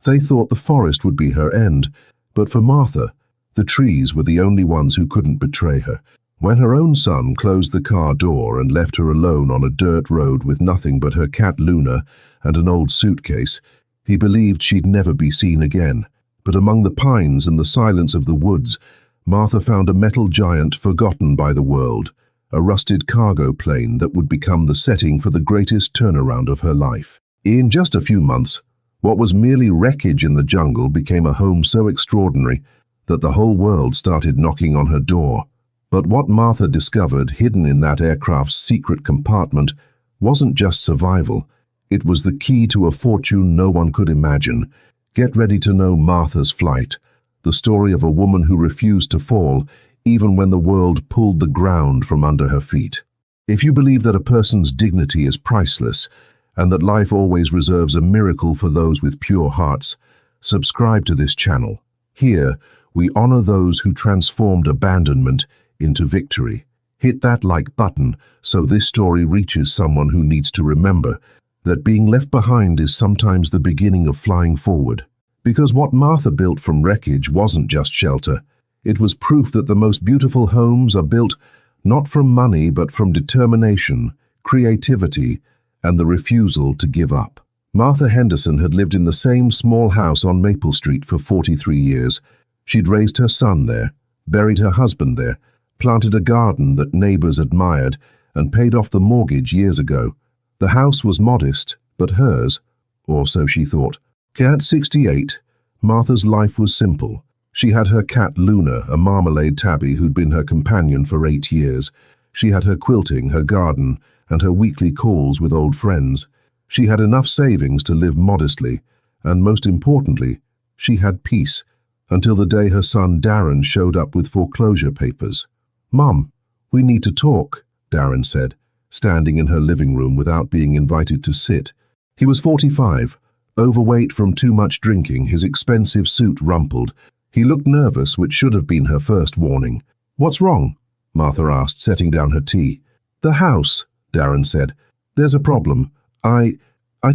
They thought the forest would be her end, but for Martha, the trees were the only ones who couldn't betray her. When her own son closed the car door and left her alone on a dirt road with nothing but her cat Luna and an old suitcase, he believed she'd never be seen again. But among the pines and the silence of the woods, Martha found a metal giant forgotten by the world, a rusted cargo plane that would become the setting for the greatest turnaround of her life. In just a few months, what was merely wreckage in the jungle became a home so extraordinary that the whole world started knocking on her door. But what Martha discovered hidden in that aircraft's secret compartment wasn't just survival. It was the key to a fortune no one could imagine. Get ready to know Martha's Flight, the story of a woman who refused to fall even when the world pulled the ground from under her feet. If you believe that a person's dignity is priceless and that life always reserves a miracle for those with pure hearts, subscribe to this channel. Here, we honor those who transformed abandonment into victory. Hit that like button so this story reaches someone who needs to remember that being left behind is sometimes the beginning of flying forward. Because what Martha built from wreckage wasn't just shelter. It was proof that the most beautiful homes are built not from money but from determination, creativity, and the refusal to give up. Martha Henderson had lived in the same small house on Maple Street for 43 years. She'd raised her son there, buried her husband there, planted a garden that neighbors admired, and paid off the mortgage years ago. The house was modest, but hers, or so she thought. At 68, Martha's life was simple. She had her cat Luna, a marmalade tabby who'd been her companion for 8 years. She had her quilting, her garden, and her weekly calls with old friends. She had enough savings to live modestly, and most importantly, she had peace, until the day her son Darren showed up with foreclosure papers. "Mum, we need to talk," Darren said, standing in her living room without being invited to sit. He was 45, overweight from too much drinking, his expensive suit rumpled. He looked nervous, which should have been her first warning. "What's wrong?" Martha asked, setting down her tea. "The house," Darren said. "There's a problem. I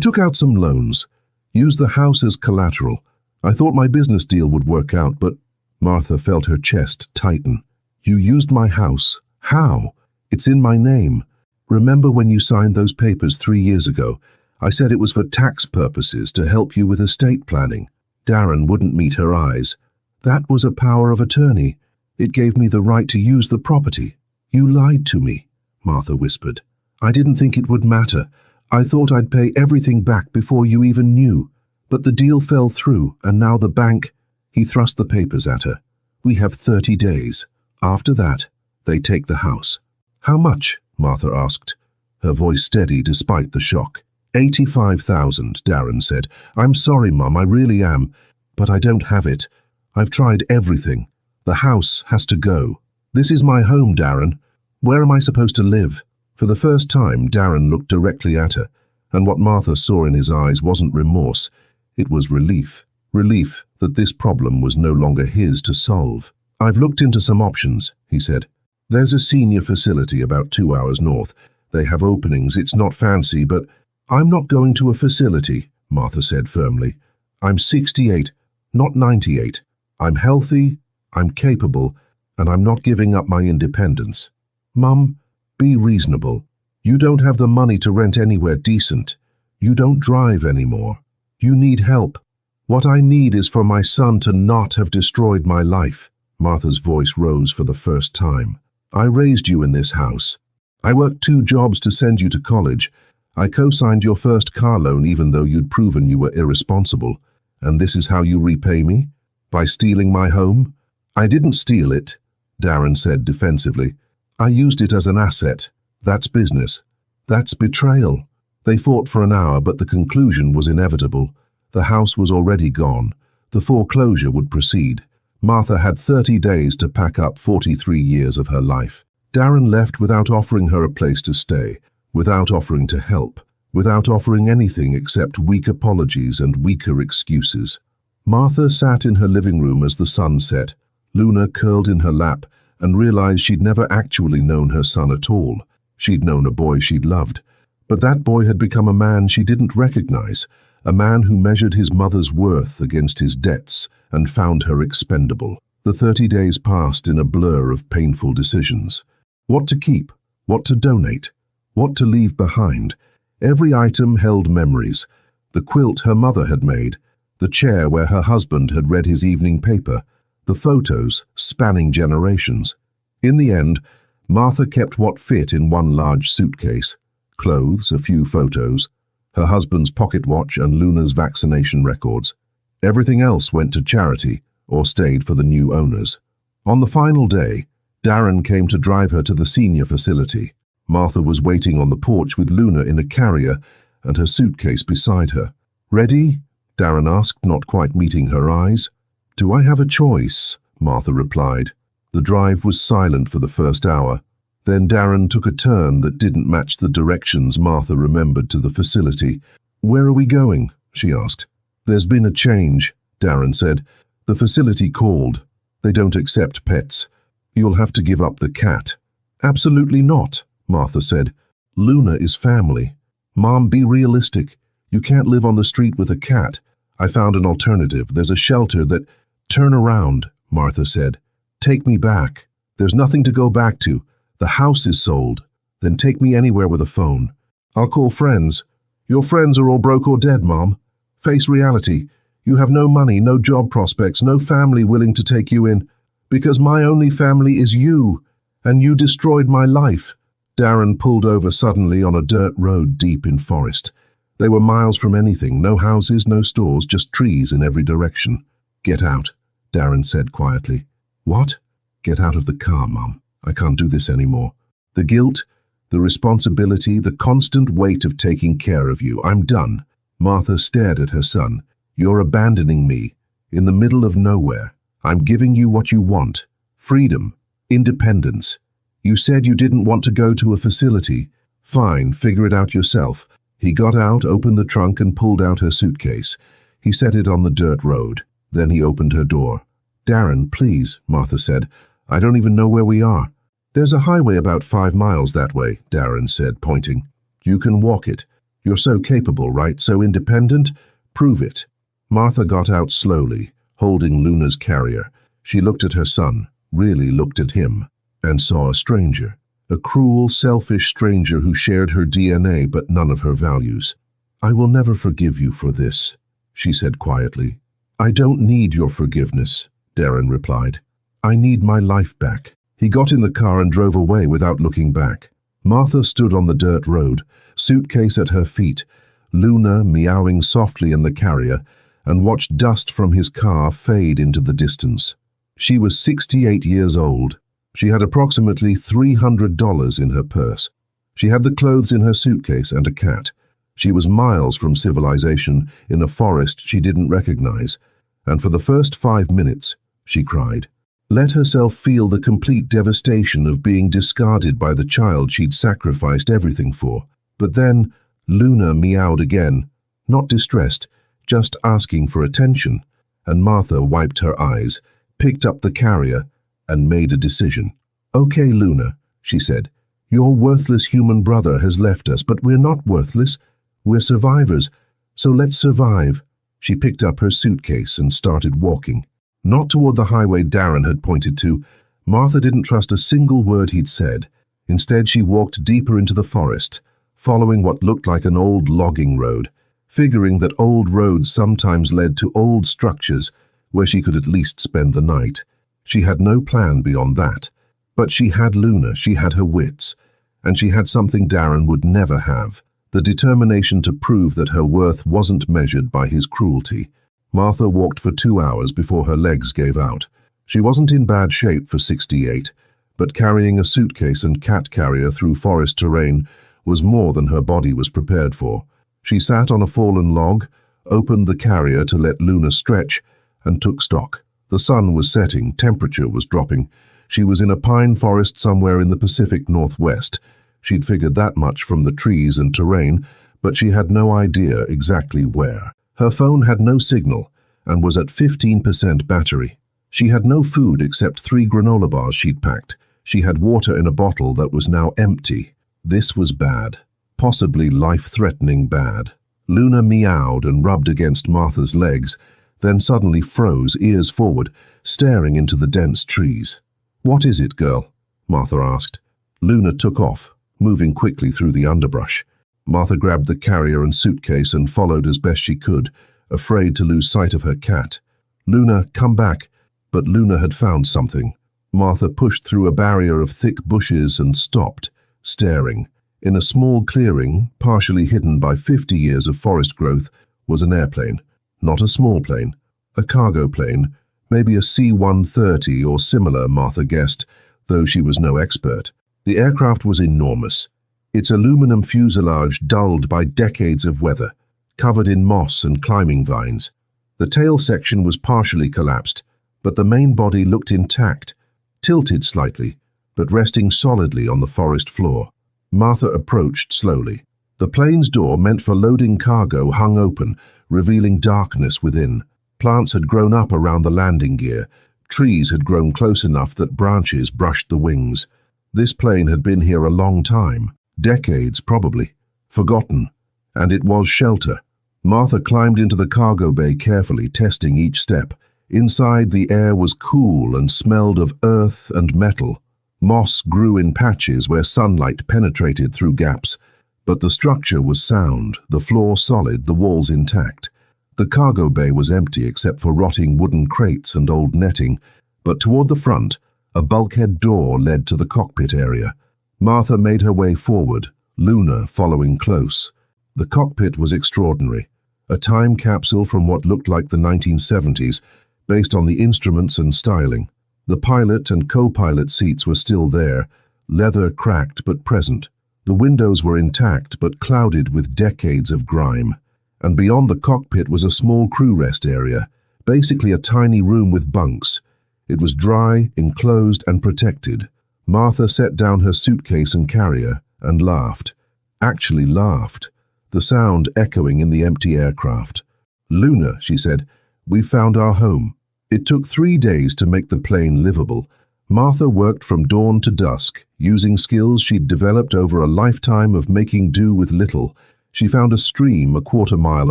took out some loans, used the house as collateral. I thought my business deal would work out, but—" Martha felt her chest tighten. "You used my house? How? It's in my name. Remember when you signed those papers 3 years ago? I said it was for tax purposes to help you with estate planning." Darren wouldn't meet her eyes. "That was a power of attorney. It gave me the right to use the property." "You lied to me," Martha whispered. "I didn't think it would matter. I thought I'd pay everything back before you even knew. But the deal fell through, and now the bank—" He thrust the papers at her. "We have 30 days. After that, they take the house." "How much?" Martha asked, her voice steady despite the shock. $85,000, Darren said. "I'm sorry, Mum, I really am, but I don't have it. I've tried everything. The house has to go." "This is my home, Darren. Where am I supposed to live?" For the first time, Darren looked directly at her, and what Martha saw in his eyes wasn't remorse. It was relief. Relief that this problem was no longer his to solve. "I've looked into some options," he said. "There's a senior facility about 2 hours north. They have openings. It's not fancy, but—" "I'm not going to a facility," Martha said firmly. "I'm 68, not 98. I'm healthy, I'm capable, and I'm not giving up my independence." "Mum, be reasonable. You don't have the money to rent anywhere decent. You don't drive anymore. You need help. What I need is for my son to not have destroyed my life." Martha's voice rose for the first time. "I raised you in this house. I worked 2 jobs to send you to college. I co-signed your first car loan even though you'd proven you were irresponsible. And this is how you repay me? By stealing my home?" "I didn't steal it," Darren said defensively. "I used it as an asset. That's business. That's betrayal." They fought for an hour, but the conclusion was inevitable. The house was already gone. The foreclosure would proceed. Martha had 30 days to pack up 43 years of her life. Darren left without offering her a place to stay, without offering to help, without offering anything except weak apologies and weaker excuses. Martha sat in her living room as the sun set. Luna curled in her lap and realized she'd never actually known her son at all. She'd known a boy she'd loved, but that boy had become a man she didn't recognize, a man who measured his mother's worth against his debts and found her expendable. The 30 days passed in a blur of painful decisions. What to keep, what to donate, what to leave behind. Every item held memories. The quilt her mother had made, the chair where her husband had read his evening paper, the photos spanning generations. In the end, Martha kept what fit in one large suitcase: clothes, a few photos, her husband's pocket watch and Luna's vaccination records. Everything else went to charity or stayed for the new owners. On the final day, Darren came to drive her to the senior facility. Martha was waiting on the porch with Luna in a carrier and her suitcase beside her. "Ready?" Darren asked, not quite meeting her eyes. "Do I have a choice?" Martha replied. The drive was silent for the first hour. Then Darren took a turn that didn't match the directions Martha remembered to the facility. "Where are we going?" she asked. "There's been a change," Darren said. "The facility called. They don't accept pets. You'll have to give up the cat." "Absolutely not," Martha said. "Luna is family. Mom, be realistic. You can't live on the street with a cat. I found an alternative. There's a shelter that—" "Turn around," Martha said. "Take me back. There's nothing to go back to. The house is sold. Then take me anywhere with a phone. I'll call friends." "Your friends are all broke or dead, Mom. Face reality. You have no money, no job prospects, no family willing to take you in. Because my only family is you, and you destroyed my life." Darren pulled over suddenly on a dirt road deep in forest. They were miles from anything, no houses, no stores, just trees in every direction. "Get out," Darren said quietly. "What?" "Get out of the car, Mom. I can't do this anymore. The guilt, the responsibility, the constant weight of taking care of you. I'm done." Martha stared at her son. "You're abandoning me, in the middle of nowhere. I'm giving you what you want. Freedom, independence. You said you didn't want to go to a facility. Fine, figure it out yourself." He got out, opened the trunk and pulled out her suitcase. He set it on the dirt road. Then he opened her door. "Darren, please," Martha said. "I don't even know where we are." "There's a highway about 5 miles that way," Darren said, pointing. "You can walk it. You're so capable, right? So independent? Prove it." Martha got out slowly, holding Luna's carrier. She looked at her son, really looked at him, and saw a stranger. A cruel, selfish stranger who shared her DNA but none of her values. "I will never forgive you for this," she said quietly. "I don't need your forgiveness," Darren replied. "I need my life back." He got in the car and drove away without looking back. Martha stood on the dirt road, suitcase at her feet, Luna meowing softly in the carrier, and watched dust from his car fade into the distance. She was 68 years old. She had approximately $300 in her purse. She had the clothes in her suitcase and a cat. She was miles from civilization in a forest she didn't recognize, and for the first 5 minutes, she cried. Let herself feel the complete devastation of being discarded by the child she'd sacrificed everything for. But then, Luna meowed again, not distressed, just asking for attention, and Martha wiped her eyes, picked up the carrier, and made a decision. "Okay, Luna," she said, "your worthless human brother has left us, but we're not worthless. We're survivors, so let's survive." She picked up her suitcase and started walking. Not toward the highway Darren had pointed to. Martha didn't trust a single word he'd said. Instead, she walked deeper into the forest, following what looked like an old logging road, figuring that old roads sometimes led to old structures where she could at least spend the night. She had no plan beyond that. But she had Luna, she had her wits, and she had something Darren would never have, the determination to prove that her worth wasn't measured by his cruelty. Martha walked for 2 hours before her legs gave out. She wasn't in bad shape for 68, but carrying a suitcase and cat carrier through forest terrain was more than her body was prepared for. She sat on a fallen log, opened the carrier to let Luna stretch, and took stock. The sun was setting, temperature was dropping. She was in a pine forest somewhere in the Pacific Northwest. She'd figured that much from the trees and terrain, but she had no idea exactly where. Her phone had no signal and was at 15% battery. She had no food except 3 granola bars she'd packed. She had water in a bottle that was now empty. This was bad. Possibly life-threatening bad. Luna meowed and rubbed against Martha's legs, then suddenly froze, ears forward, staring into the dense trees. "What is it, girl?" Martha asked. Luna took off, moving quickly through the underbrush. Martha grabbed the carrier and suitcase and followed as best she could, afraid to lose sight of her cat. "Luna, come back." But Luna had found something. Martha pushed through a barrier of thick bushes and stopped, staring. In a small clearing, partially hidden by 50 years of forest growth, was an airplane. Not a small plane. A cargo plane, maybe a C-130 or similar, Martha guessed, though she was no expert. The aircraft was enormous, its aluminum fuselage dulled by decades of weather, covered in moss and climbing vines. The tail section was partially collapsed, but the main body looked intact, tilted slightly, but resting solidly on the forest floor. Martha approached slowly. The plane's door, meant for loading cargo, hung open, revealing darkness within. Plants had grown up around the landing gear. Trees had grown close enough that branches brushed the wings. This plane had been here a long time, decades probably, forgotten, and it was shelter. Martha climbed into the cargo bay carefully, testing each step. Inside, the air was cool and smelled of earth and metal. Moss grew in patches where sunlight penetrated through gaps, but the structure was sound, the floor solid, the walls intact. The cargo bay was empty except for rotting wooden crates and old netting, but toward the front, a bulkhead door led to the cockpit area. Martha made her way forward, Luna following close. The cockpit was extraordinary, a time capsule from what looked like the 1970s, based on the instruments and styling. The pilot and co-pilot seats were still there, leather cracked but present. The windows were intact but clouded with decades of grime. And beyond the cockpit was a small crew rest area, basically a tiny room with bunks. It was dry, enclosed, and protected. Martha set down her suitcase and carrier and laughed. Actually laughed, the sound echoing in the empty aircraft. "Luna," she said, "we found our home." It took 3 days to make the plane livable. Martha worked from dawn to dusk, using skills she'd developed over a lifetime of making do with little. She found a stream a quarter-mile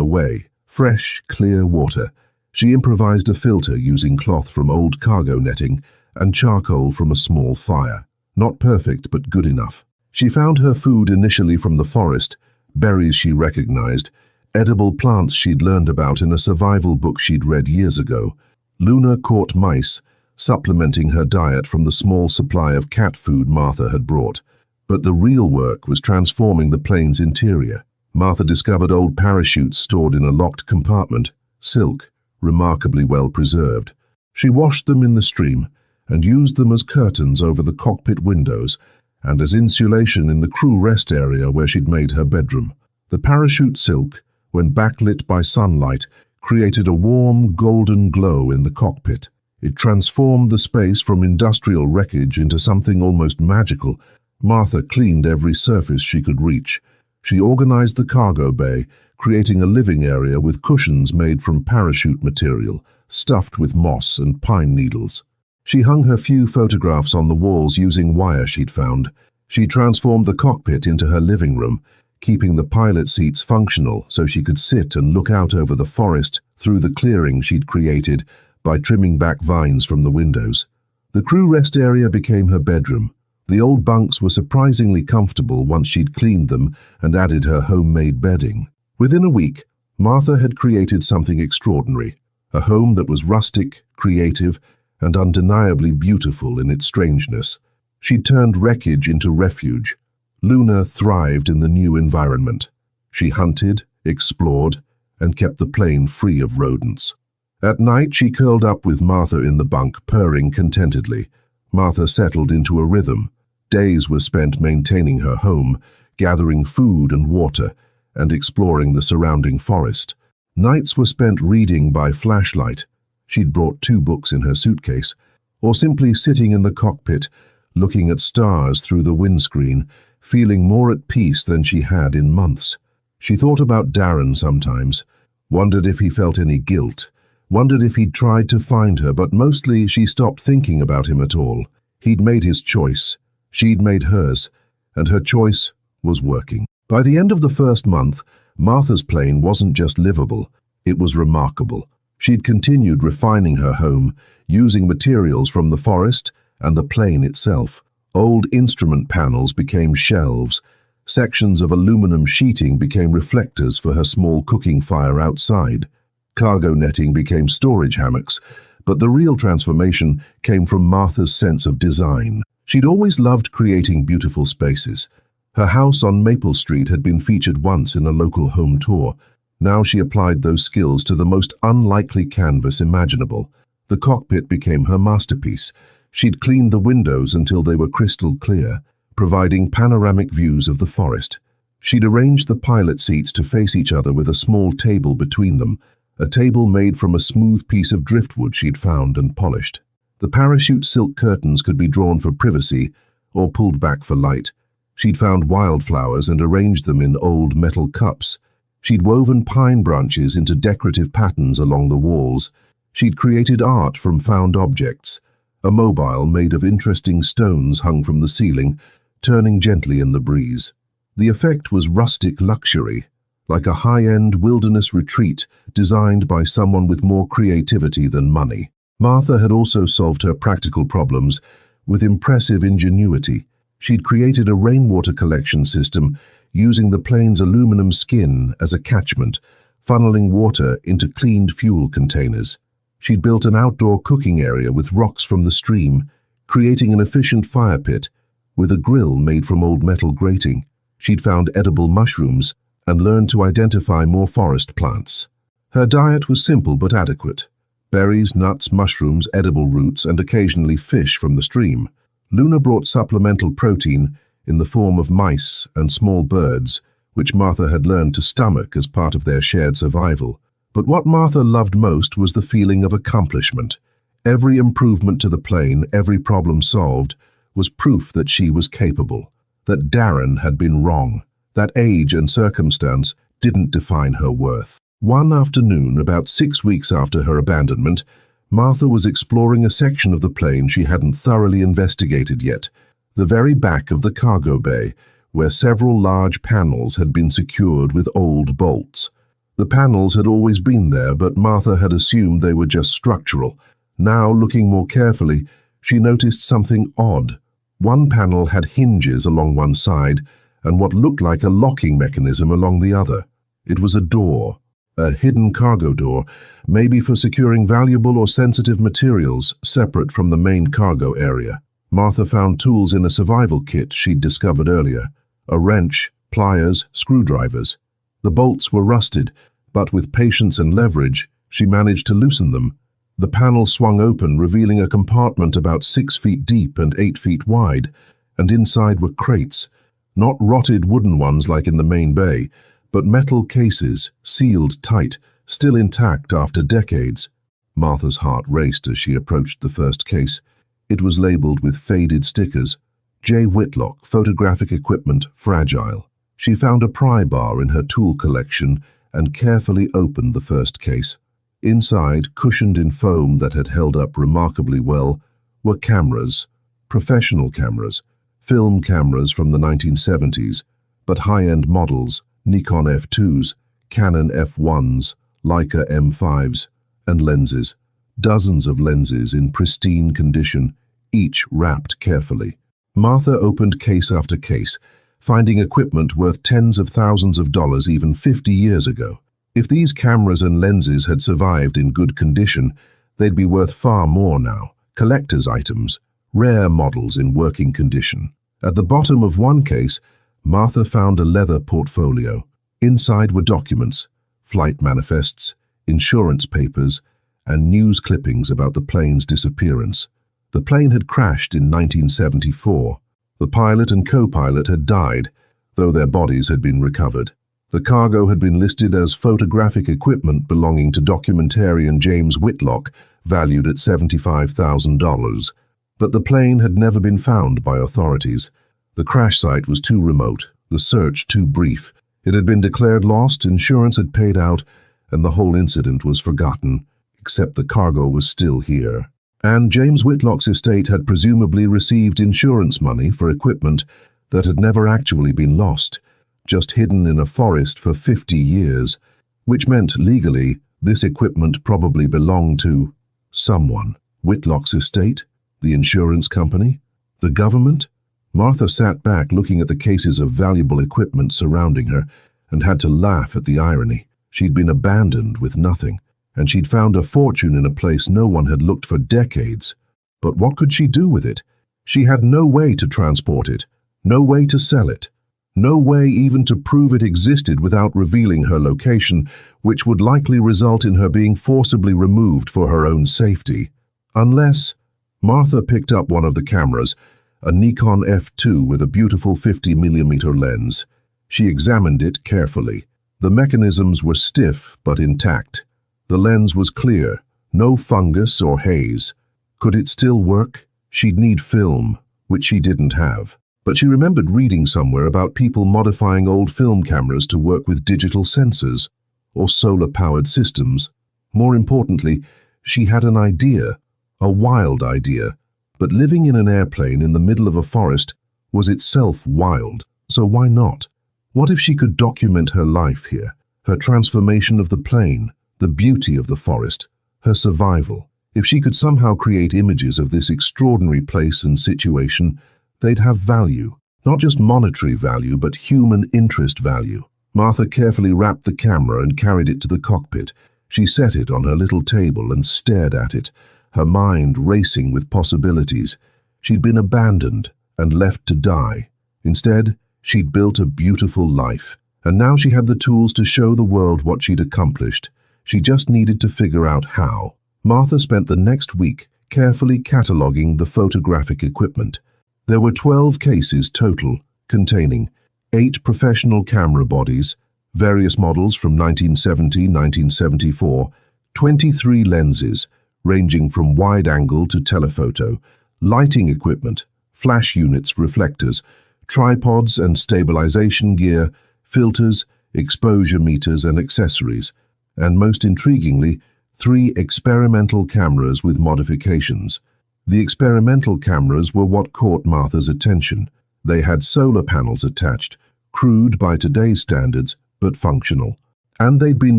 away, fresh, clear water. She improvised a filter using cloth from old cargo netting and charcoal from a small fire. Not perfect, but good enough. She found her food initially from the forest, berries she recognized, edible plants she'd learned about in a survival book she'd read years ago. Luna caught mice, supplementing her diet from the small supply of cat food Martha had brought. But the real work was transforming the plane's interior. Martha discovered old parachutes stored in a locked compartment, silk, remarkably well preserved. She washed them in the stream and used them as curtains over the cockpit windows and as insulation in the crew rest area where she'd made her bedroom. The parachute silk, when backlit by sunlight, created a warm, golden glow in the cockpit. It transformed the space from industrial wreckage into something almost magical. Martha cleaned every surface she could reach. She organized the cargo bay, creating a living area with cushions made from parachute material, stuffed with moss and pine needles. She hung her few photographs on the walls using wire she'd found. She transformed the cockpit into her living room, keeping the pilot seats functional so she could sit and look out over the forest through the clearing she'd created by trimming back vines from the windows. The crew rest area became her bedroom. The old bunks were surprisingly comfortable once she'd cleaned them and added her homemade bedding. Within a week, Martha had created something extraordinary, a home that was rustic, creative, and undeniably beautiful in its strangeness. She'd turned wreckage into refuge. Luna thrived in the new environment. She hunted, explored, and kept the plane free of rodents. At night, she curled up with Martha in the bunk, purring contentedly. Martha settled into a rhythm. Days were spent maintaining her home, gathering food and water, and exploring the surrounding forest. Nights were spent reading by flashlight. She'd brought 2 books in her suitcase, or simply sitting in the cockpit, looking at stars through the windscreen, feeling more at peace than she had in months. She thought about Darren sometimes, wondered if he felt any guilt, wondered if he'd tried to find her, but mostly she stopped thinking about him at all. He'd made his choice, she'd made hers, and her choice was working. By the end of the first month, Martha's plane wasn't just livable, it was remarkable. She'd continued refining her home, using materials from the forest and the plane itself. Old instrument panels became shelves. Sections of aluminum sheeting became reflectors for her small cooking fire outside. Cargo netting became storage hammocks, but the real transformation came from Martha's sense of design. She'd always loved creating beautiful spaces. Her house on Maple Street had been featured once in a local home tour. Now she applied those skills to the most unlikely canvas imaginable. The cockpit became her masterpiece. She'd cleaned the windows until they were crystal clear, providing panoramic views of the forest. She'd arranged the pilot seats to face each other with a small table between them, a table made from a smooth piece of driftwood she'd found and polished. The parachute silk curtains could be drawn for privacy or pulled back for light. She'd found wildflowers and arranged them in old metal cups. She'd woven pine branches into decorative patterns along the walls. She'd created art from found objects. A mobile made of interesting stones hung from the ceiling, turning gently in the breeze. The effect was rustic luxury, like a high-end wilderness retreat designed by someone with more creativity than money. Martha had also solved her practical problems with impressive ingenuity. She'd created a rainwater collection system using the plane's aluminum skin as a catchment, funneling water into cleaned fuel containers. She'd built an outdoor cooking area with rocks from the stream, creating an efficient fire pit with a grill made from old metal grating. She'd found edible mushrooms and learned to identify more forest plants. Her diet was simple but adequate: berries, nuts, mushrooms, edible roots, and occasionally fish from the stream. Luna brought supplemental protein in the form of mice and small birds, which Martha had learned to stomach as part of their shared survival. But what Martha loved most was the feeling of accomplishment. Every improvement to the plane, every problem solved, was proof that she was capable, that Darren had been wrong, that age and circumstance didn't define her worth. One afternoon, about 6 weeks after her abandonment, Martha was exploring a section of the plane she hadn't thoroughly investigated yet, the very back of the cargo bay, where several large panels had been secured with old bolts. The panels had always been there, but Martha had assumed they were just structural. Now, looking more carefully, she noticed something odd. One panel had hinges along one side and what looked like a locking mechanism along the other. It was a door, a hidden cargo door, maybe for securing valuable or sensitive materials separate from the main cargo area. Martha found tools in a survival kit she'd discovered earlier: a wrench, pliers, screwdrivers. The bolts were rusted, but with patience and leverage, she managed to loosen them. The panel swung open, revealing a compartment about 6 feet deep and 8 feet wide, and inside were crates, not rotted wooden ones like in the main bay, but metal cases, sealed tight, still intact after decades. Martha's heart raced as she approached the first case. It was labeled with faded stickers: J. Whitlock, photographic equipment, fragile. She found a pry bar in her tool collection and carefully opened the first case. Inside, cushioned in foam that had held up remarkably well, were cameras, professional cameras, film cameras from the 1970s, but high-end models: Nikon F2s, Canon F1s, Leica M5s, and lenses. Dozens of lenses in pristine condition, each wrapped carefully. Martha opened case after case, finding equipment worth tens of thousands of dollars even 50 years ago. If these cameras and lenses had survived in good condition, they'd be worth far more now. Collector's items, rare models in working condition. At the bottom of one case, Martha found a leather portfolio. Inside were documents, flight manifests, insurance papers, and news clippings about the plane's disappearance. The plane had crashed in 1974. The pilot and co-pilot had died, though their bodies had been recovered. The cargo had been listed as photographic equipment belonging to documentarian James Whitlock, valued at $75,000. But the plane had never been found by authorities. The crash site was too remote, the search too brief. It had been declared lost, insurance had paid out, and the whole incident was forgotten, except the cargo was still here. And James Whitlock's estate had presumably received insurance money for equipment that had never actually been lost. just hidden in a forest for 50 years, which meant legally this equipment probably belonged to someone. Whitlock's estate? The insurance company? The government? Martha sat back looking at the cases of valuable equipment surrounding her and had to laugh at the irony. She'd been abandoned with nothing, and she'd found a fortune in a place no one had looked for decades. But what could she do with it? She had no way to transport it, no way to sell it, no way even to prove it existed without revealing her location, which would likely result in her being forcibly removed for her own safety. Unless Martha picked up one of the cameras, a Nikon F2 with a beautiful 50mm lens. She examined it carefully. The mechanisms were stiff but intact. The lens was clear, no fungus or haze. Could it still work? She'd need film, which she didn't have. But she remembered reading somewhere about people modifying old film cameras to work with digital sensors or solar-powered systems. More importantly, she had an idea, a wild idea. But living in an airplane in the middle of a forest was itself wild, so why not? What if she could document her life here, her transformation of the plane, the beauty of the forest, her survival? If she could somehow create images of this extraordinary place and situation, they'd have value. Not just monetary value, but human interest value. Martha carefully wrapped the camera and carried it to the cockpit. She set it on her little table and stared at it, her mind racing with possibilities. She'd been abandoned and left to die. Instead, she'd built a beautiful life, and now she had the tools to show the world what she'd accomplished. She just needed to figure out how. Martha spent the next week carefully cataloguing the photographic equipment. There were 12 cases total, containing 8 professional camera bodies, various models from 1970-1974, 23 lenses, ranging from wide-angle to telephoto, lighting equipment, flash units, reflectors, tripods and stabilization gear, filters, exposure meters and accessories, and most intriguingly, 3 experimental cameras with modifications. The experimental cameras were what caught Martha's attention. They had solar panels attached, crude by today's standards, but functional. And they'd been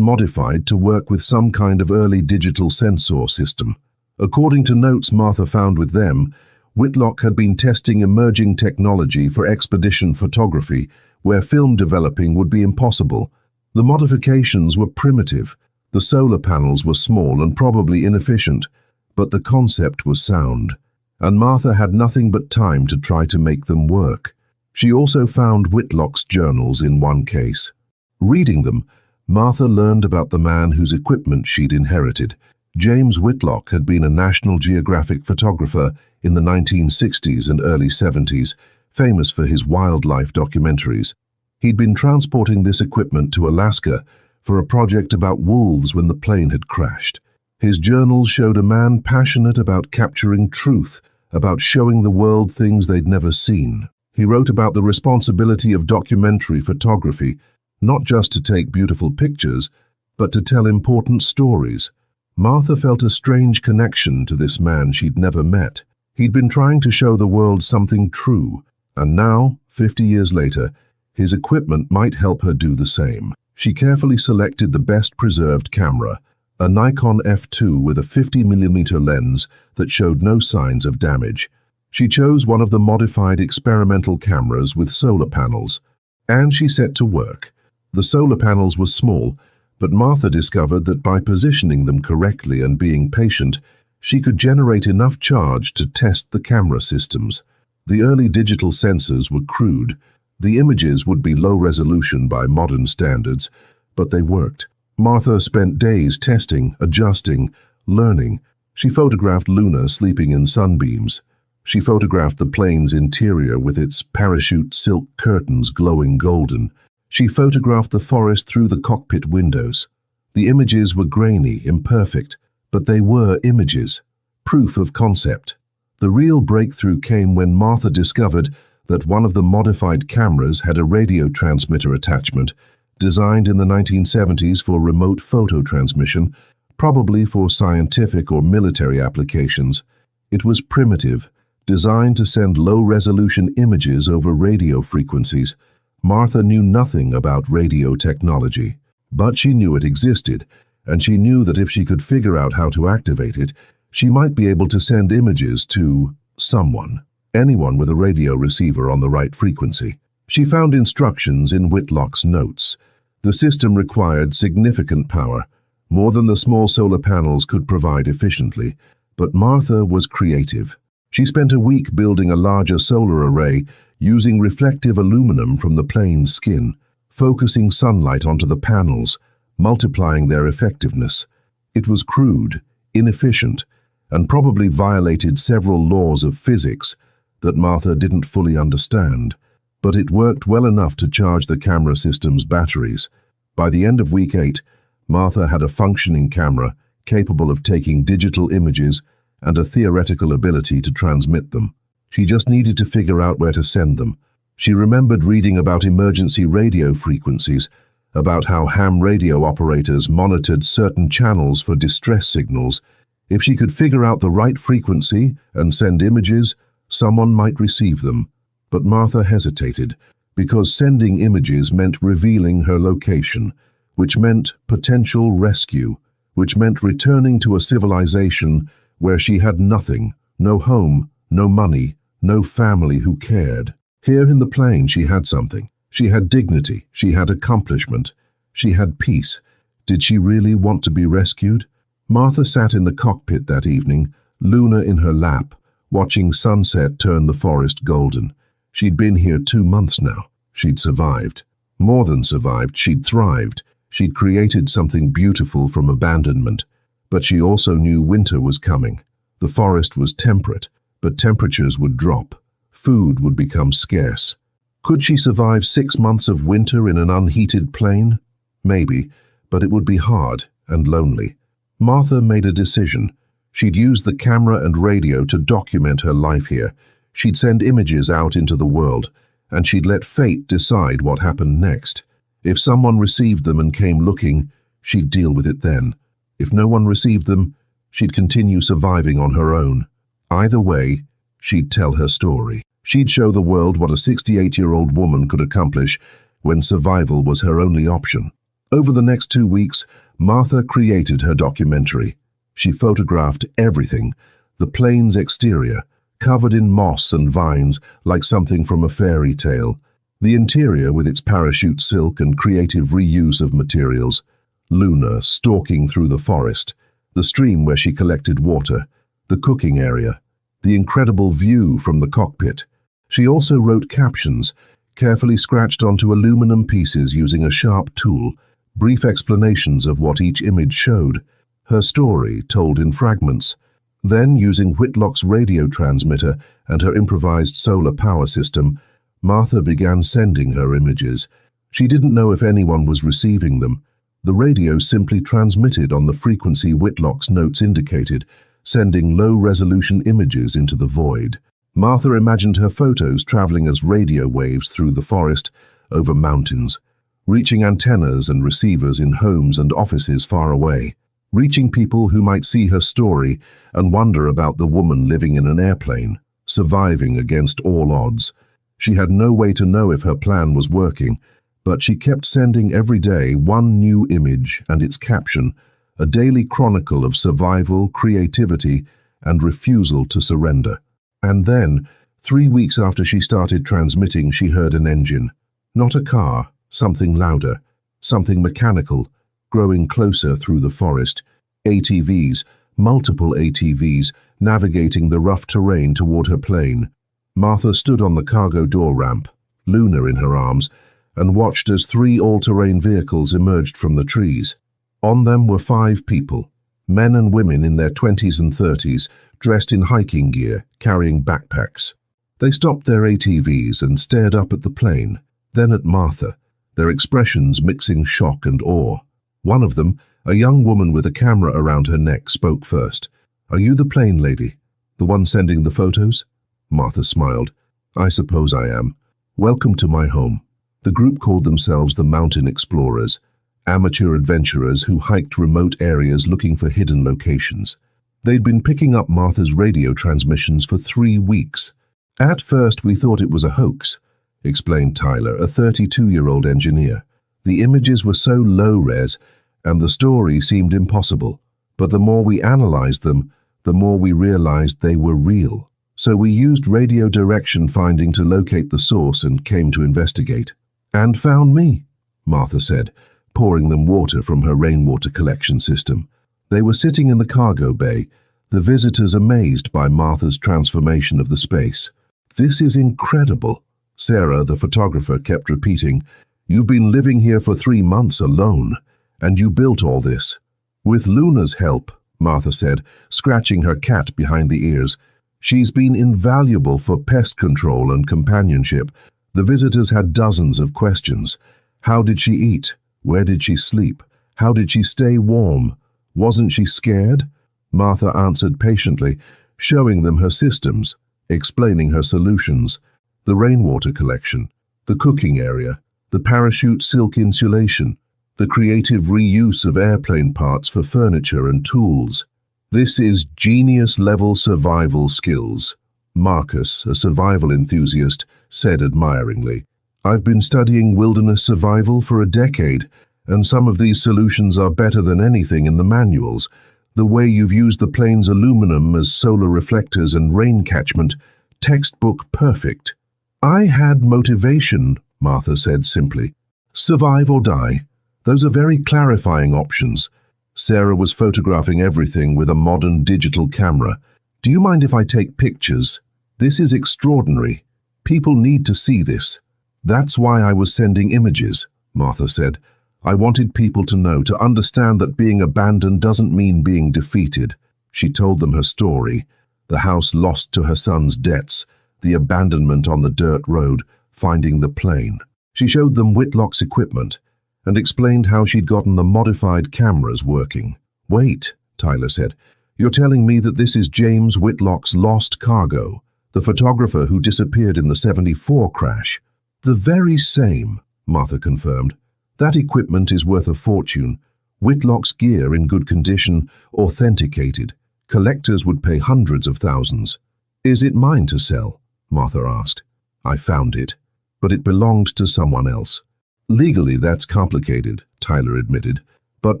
modified to work with some kind of early digital sensor system. According to notes Martha found with them, Whitlock had been testing emerging technology for expedition photography, where film developing would be impossible. The modifications were primitive. The solar panels were small and probably inefficient, but the concept was sound, and Martha had nothing but time to try to make them work. She also found Whitlock's journals in one case. Reading them, Martha learned about the man whose equipment she'd inherited. James Whitlock had been a National Geographic photographer in the 1960s and early 70s, famous for his wildlife documentaries. He'd been transporting this equipment to Alaska for a project about wolves when the plane had crashed. His journals showed a man passionate about capturing truth, about showing the world things they'd never seen. He wrote about the responsibility of documentary photography, not just to take beautiful pictures, but to tell important stories. Martha felt a strange connection to this man she'd never met. He'd been trying to show the world something true, and now, 50 years later, his equipment might help her do the same. She carefully selected the best-preserved camera, a Nikon F2 with a 50mm lens that showed no signs of damage. She chose one of the modified experimental cameras with solar panels, and she set to work. The solar panels were small, but Martha discovered that by positioning them correctly and being patient, she could generate enough charge to test the camera systems. The early digital sensors were crude. The images would be low resolution by modern standards, but they worked. Martha spent days testing, adjusting, learning. She photographed Luna sleeping in sunbeams. She photographed the plane's interior with its parachute silk curtains glowing golden. She photographed the forest through the cockpit windows. The images were grainy, imperfect, but they were images, proof of concept. The real breakthrough came when Martha discovered that one of the modified cameras had a radio transmitter attachment, designed in the 1970s for remote photo transmission, probably for scientific or military applications. It was primitive, designed to send low-resolution images over radio frequencies. Martha knew nothing about radio technology, but she knew it existed, and she knew that if she could figure out how to activate it, she might be able to send images to someone, anyone with a radio receiver on the right frequency. She found instructions in Whitlock's notes. The system required significant power, more than the small solar panels could provide efficiently, but Martha was creative. She spent a week building a larger solar array using reflective aluminum from the plane's skin, focusing sunlight onto the panels, multiplying their effectiveness. It was crude, inefficient, and probably violated several laws of physics that Martha didn't fully understand, but it worked well enough to charge the camera system's batteries. By the end of week 8, Martha had a functioning camera capable of taking digital images and a theoretical ability to transmit them. She just needed to figure out where to send them. She remembered reading about emergency radio frequencies, about how ham radio operators monitored certain channels for distress signals. If she could figure out the right frequency and send images, someone might receive them. But Martha hesitated, because sending images meant revealing her location, which meant potential rescue, which meant returning to a civilization where she had nothing, no home, no money, no family who cared. Here in the plane she had something. She had dignity, she had accomplishment, she had peace. Did she really want to be rescued? Martha sat in the cockpit that evening, Luna in her lap, watching sunset turn the forest golden. She'd been here 2 months now. She'd survived. More than survived, she'd thrived. She'd created something beautiful from abandonment. But she also knew winter was coming. The forest was temperate, but temperatures would drop. Food would become scarce. Could she survive 6 months of winter in an unheated plane? Maybe, but it would be hard and lonely. Martha made a decision. She'd use the camera and radio to document her life here. She'd send images out into the world, and she'd let fate decide what happened next. If someone received them and came looking, she'd deal with it then. If no one received them, she'd continue surviving on her own. Either way, she'd tell her story. She'd show the world what a 68-year-old woman could accomplish when survival was her only option. Over the next 2 weeks, Martha created her documentary. She photographed everything, the plane's exterior, covered in moss and vines like something from a fairy tale, the interior with its parachute silk and creative reuse of materials, Luna stalking through the forest, the stream where she collected water, the cooking area, the incredible view from the cockpit. She also wrote captions, carefully scratched onto aluminum pieces using a sharp tool, brief explanations of what each image showed, her story told in fragments. Then, using Whitlock's radio transmitter and her improvised solar power system, Martha began sending her images. She didn't know if anyone was receiving them. The radio simply transmitted on the frequency Whitlock's notes indicated, sending low-resolution images into the void. Martha imagined her photos traveling as radio waves through the forest, over mountains, reaching antennas and receivers in homes and offices far away, reaching people who might see her story and wonder about the woman living in an airplane, surviving against all odds. She had no way to know if her plan was working, but she kept sending every day one new image and its caption, a daily chronicle of survival, creativity, and refusal to surrender. And then, 3 weeks after she started transmitting, she heard an engine. Not a car, something louder, something mechanical, growing closer through the forest. ATVs, multiple ATVs, navigating the rough terrain toward her plane. Martha stood on the cargo door ramp, Luna in her arms, and watched as 3 all-terrain vehicles emerged from the trees. On them were 5 people, men and women in their 20s and 30s, dressed in hiking gear, carrying backpacks. They stopped their ATVs and stared up at the plane, then at Martha, their expressions mixing shock and awe. One of them, a young woman with a camera around her neck, spoke first. "Are you the plane lady? The one sending the photos?" Martha smiled. "I suppose I am. Welcome to my home." The group called themselves the Mountain Explorers, amateur adventurers who hiked remote areas looking for hidden locations. They'd been picking up Martha's radio transmissions for 3 weeks. At first we thought it was a hoax. explained Tyler, a 32-year-old engineer. The images were so low-res, and the story seemed impossible. But the more we analyzed them, the more we realized they were real. So we used radio direction finding to locate the source and came to investigate. And found me, Martha said, pouring them water from her rainwater collection system. They were sitting in the cargo bay, the visitors amazed by Martha's transformation of the space. "This is incredible," Sarah, the photographer, kept repeating. "You've been living here for 3 months alone, and you built all this." "With Luna's help," Martha said, scratching her cat behind the ears. "She's been invaluable for pest control and companionship." The visitors had dozens of questions. How did she eat? Where did she sleep? How did she stay warm? Wasn't she scared? Martha answered patiently, showing them her systems, explaining her solutions. The rainwater collection, the cooking area, the parachute silk insulation, the creative reuse of airplane parts for furniture and tools. "This is genius-level survival skills," Marcus, a survival enthusiast, said admiringly. "I've been studying wilderness survival for a decade, and some of these solutions are better than anything in the manuals. The way you've used the plane's aluminum as solar reflectors and rain catchment, textbook perfect." "I had motivation," Martha said simply. "Survive or die. Those are very clarifying options." Sarah was photographing everything with a modern digital camera. "Do you mind if I take pictures? This is extraordinary. People need to see this." "That's why I was sending images," Martha said. "I wanted people to know, to understand that being abandoned doesn't mean being defeated." She told them her story, the house lost to her son's debts, the abandonment on the dirt road, finding the plane. She showed them Whitlock's equipment and explained how she'd gotten the modified cameras working. "Wait," Tyler said. "You're telling me that this is James Whitlock's lost cargo, the photographer who disappeared in the 74 crash?" "The very same," Martha confirmed. "That equipment is worth a fortune. Whitlock's gear in good condition, authenticated. Collectors would pay hundreds of thousands." "Is it mine to sell?" Martha asked. "I found it, but it belonged to someone else." "Legally, that's complicated," Tyler admitted. "But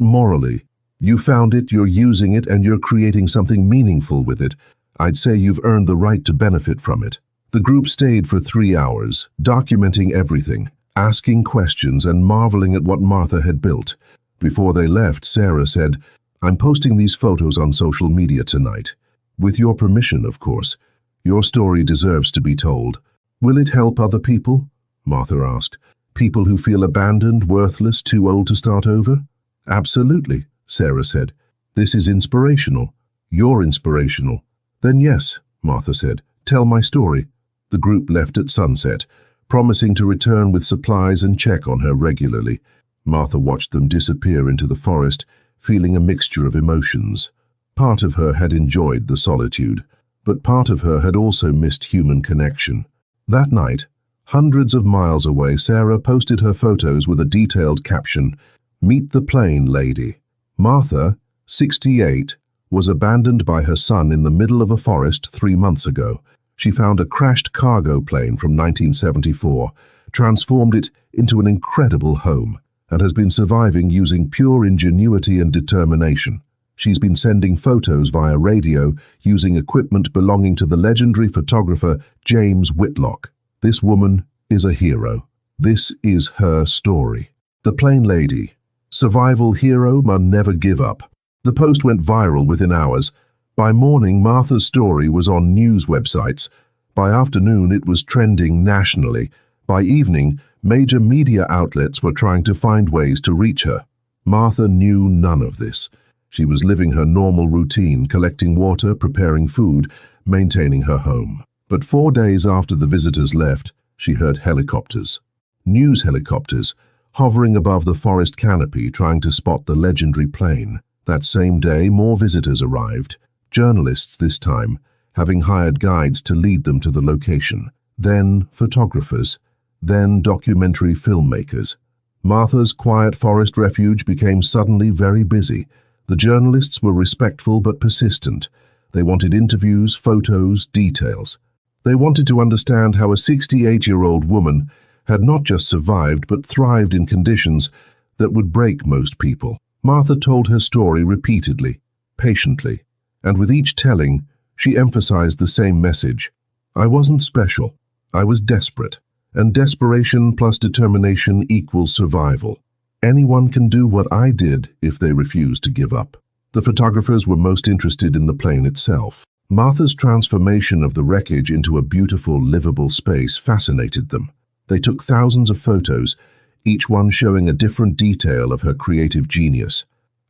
morally, you found it, you're using it, and you're creating something meaningful with it. I'd say you've earned the right to benefit from it." The group stayed for 3 hours, documenting everything, asking questions and marveling at what Martha had built. Before they left, Sarah said, "I'm posting these photos on social media tonight. With your permission, of course. Your story deserves to be told." "Will it help other people?" Martha asked. "People who feel abandoned, worthless, too old to start over?" "Absolutely," Sarah said. "This is inspirational. You're inspirational." "Then yes," Martha said. "Tell my story." The group left at sunset, promising to return with supplies and check on her regularly. Martha watched them disappear into the forest, feeling a mixture of emotions. Part of her had enjoyed the solitude, but part of her had also missed human connection. That night, hundreds of miles away, Sarah posted her photos with a detailed caption, "Meet the plane lady." Martha, 68, was abandoned by her son in the middle of a forest 3 months ago. She found a crashed cargo plane from 1974, transformed it into an incredible home, and has been surviving using pure ingenuity and determination. She's been sending photos via radio using equipment belonging to the legendary photographer James Whitlock. This woman is a hero. This is her story. The Plane Lady. Survival hero must never give up. The post went viral within hours. By morning, Martha's story was on news websites. By afternoon, it was trending nationally. By evening, major media outlets were trying to find ways to reach her. Martha knew none of this. She was living her normal routine, collecting water, preparing food, maintaining her home. But 4 days after the visitors left, she heard helicopters. News helicopters, hovering above the forest canopy trying to spot the legendary plane. That same day, more visitors arrived. Journalists this time, having hired guides to lead them to the location. Then photographers. Then documentary filmmakers. Martha's quiet forest refuge became suddenly very busy. The journalists were respectful but persistent. They wanted interviews, photos, details. They wanted to understand how a 68-year-old woman had not just survived but thrived in conditions that would break most people. Martha told her story repeatedly, patiently, and with each telling, she emphasized the same message. I wasn't special. I was desperate, and desperation plus determination equals survival. Anyone can do what I did if they refuse to give up. The photographers were most interested in the plane itself. Martha's transformation of the wreckage into a beautiful, livable space fascinated them. They took thousands of photos, each one showing a different detail of her creative genius.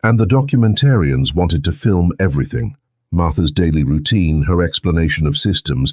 And the documentarians wanted to film everything. Martha's daily routine, her explanation of systems,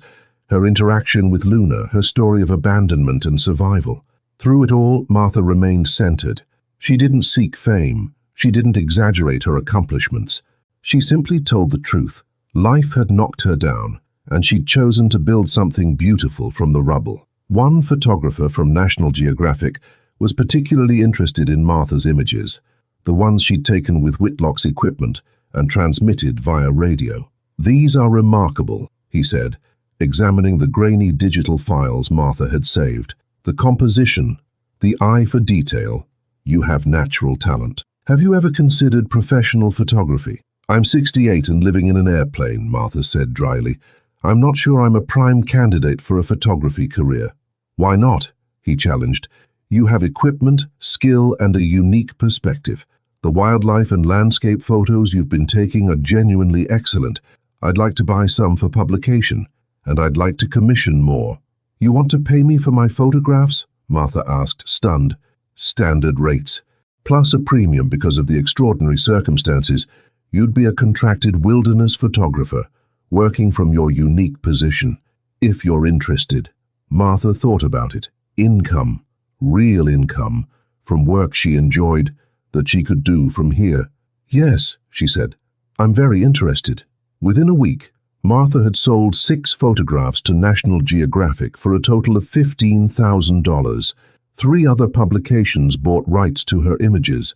her interaction with Luna, her story of abandonment and survival. Through it all, Martha remained centered. She didn't seek fame. She didn't exaggerate her accomplishments. She simply told the truth. Life had knocked her down, and she'd chosen to build something beautiful from the rubble. One photographer from National Geographic was particularly interested in Martha's images, the ones she'd taken with Whitlock's equipment and transmitted via radio. These are remarkable, he said, examining the grainy digital files Martha had saved. The composition, the eye for detail. You have natural talent. Have you ever considered professional photography? I'm 68 and living in an airplane, Martha said dryly. I'm not sure I'm a prime candidate for a photography career. Why not? He challenged. You have equipment, skill, and a unique perspective. The wildlife and landscape photos you've been taking are genuinely excellent. I'd like to buy some for publication, and I'd like to commission more. You want to pay me for my photographs? Martha asked, stunned. Standard rates, plus a premium because of the extraordinary circumstances. You'd be a contracted wilderness photographer, working from your unique position, if you're interested. Martha thought about it. Income, real income, from work she enjoyed, that she could do from here. Yes, she said, I'm very interested. Within a week, Martha had sold 6 photographs to National Geographic for a total of $15,000. 3 other publications bought rights to her images.